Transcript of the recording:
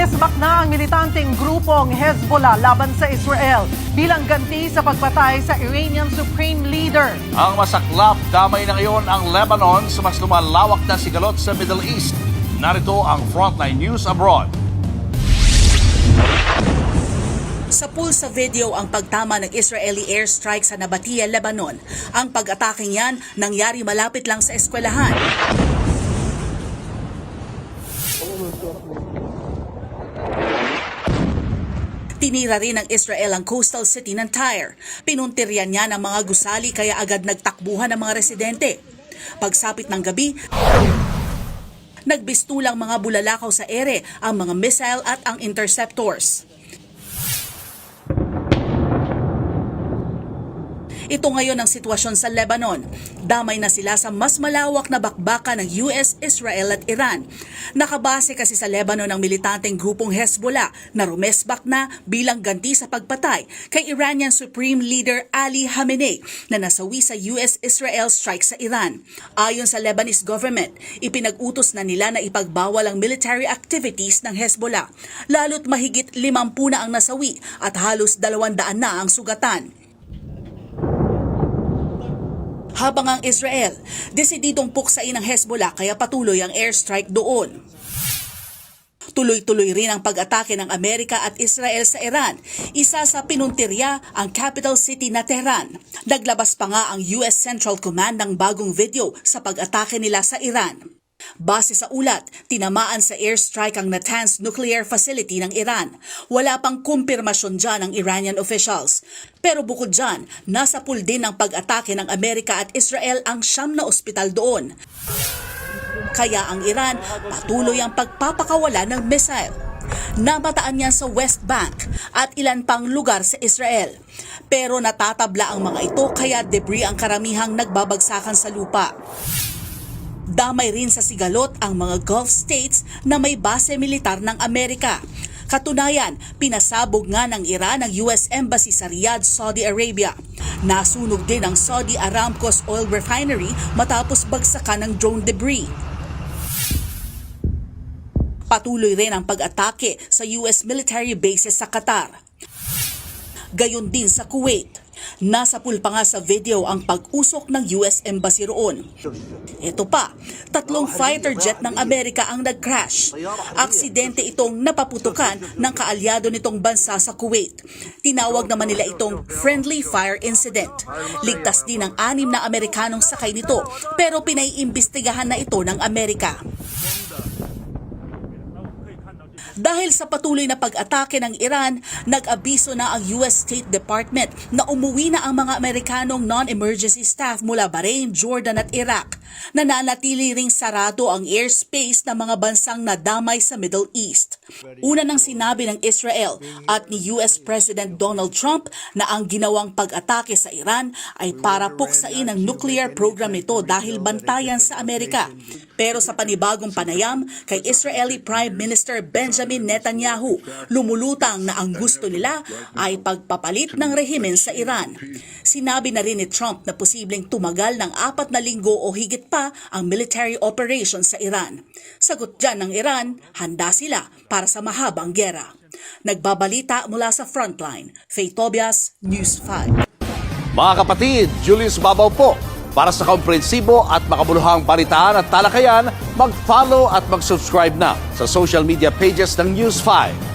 Rumesbak na ang militanteng grupong Hezbollah laban sa Israel bilang ganti sa pagpatay sa Iranian Supreme Leader. Ang masaklap, damay na ngayon ang Lebanon sa mas lumalawak na sigalot sa Middle East. Narito ang Frontline News Abroad. Sa pulsa video ang pagtama ng Israeli airstrike sa Nabatia, Lebanon. Ang pag-ataking yan nangyari malapit lang sa eskwelahan. Tinira rin ng Israel ang coastal city ng Tyre. Pinuntiryan niya ng mga gusali kaya agad nagtakbuhan ng mga residente. Pagsapit ng gabi, nagbistulang mga bulalakaw sa ere ang mga missile at ang interceptors. Ito ngayon ang sitwasyon sa Lebanon. Damay na sila sa mas malawak na bakbakan ng US, Israel at Iran. Nakabase kasi sa Lebanon ang militanteng grupong Hezbollah na rumesbak na bilang ganti sa pagpatay kay Iranian Supreme Leader Ali Khamenei na nasawi sa US-Israel strike sa Iran. Ayon sa Lebanese government, ipinag-utos na nila na ipagbawal ang military activities ng Hezbollah. Lalo't mahigit 50 na ang nasawi at halos 200 na ang sugatan. Habang ang Israel, desididong puksain ng Hezbollah kaya patuloy ang airstrike doon. Tuloy-tuloy rin ang pag-atake ng Amerika at Israel sa Iran. Isa sa pinuntirya ang capital city na Tehran. Naglabas pa nga ang US Central Command ng bagong video sa pag-atake nila sa Iran. Base sa ulat, tinamaan sa airstrike ang Natanz nuclear facility ng Iran. Wala pang kumpirmasyon dyan ng Iranian officials. Pero bukod dyan, nasa pool din ng pag-atake ng Amerika at Israel ang 9 na ospital doon. Kaya ang Iran patuloy ang pagpapakawala ng missile. Namataan yan sa West Bank at ilan pang lugar sa Israel. Pero natatabla ang mga ito kaya debris ang karamihang nagbabagsakan sa lupa. Damay rin sa sigalot ang mga Gulf states na may base militar ng Amerika. Katunayan, pinasabog nga ng Iran ang US Embassy sa Riyadh, Saudi Arabia. Nasunog din ang Saudi Aramco's oil refinery matapos bagsakan ng drone debris. Patuloy rin ang pag-atake sa US military bases sa Qatar. Gayon din sa Kuwait. Nasa pool pa nga sa video ang pag-usok ng US Embassy roon. Ito pa, 3 fighter jet ng Amerika ang nag-crash. Aksidente itong napaputukan ng kaalyado nitong bansa sa Kuwait. Tinawag naman nila itong friendly fire incident. Ligtas din ang 6 na Amerikanong sakay nito pero pinaiimbestigahan na ito ng Amerika. Dahil sa patuloy na pag-atake ng Iran, nag-abiso na ang US State Department na umuwi na ang mga Amerikanong non-emergency staff mula Bahrain, Jordan at Iraq. Nananatili ring sarado ang airspace ng mga bansang nadamay sa Middle East. Una nang sinabi ng Israel at ni US President Donald Trump na ang ginawang pag-atake sa Iran ay para puksain ang nuclear program nito dahil bantayan sa Amerika. Pero sa panibagong panayam kay Israeli Prime Minister Benjamin Netanyahu, lumulutang na ang gusto nila ay pagpapalit ng rehimen sa Iran. Sinabi na rin ni Trump na posibleng tumagal ng 4 na linggo o higit pa ang military operation sa Iran. Sagot dyan ng Iran, handa sila para sa mahabang gera. Nagbabalita mula sa Frontline, Faye Tobias, News 5. Mga kapatid, Julius Babaw po. Para sa komprehensibo at makabuluhang balitaan at talakayan, mag-follow at mag-subscribe na sa social media pages ng News 5.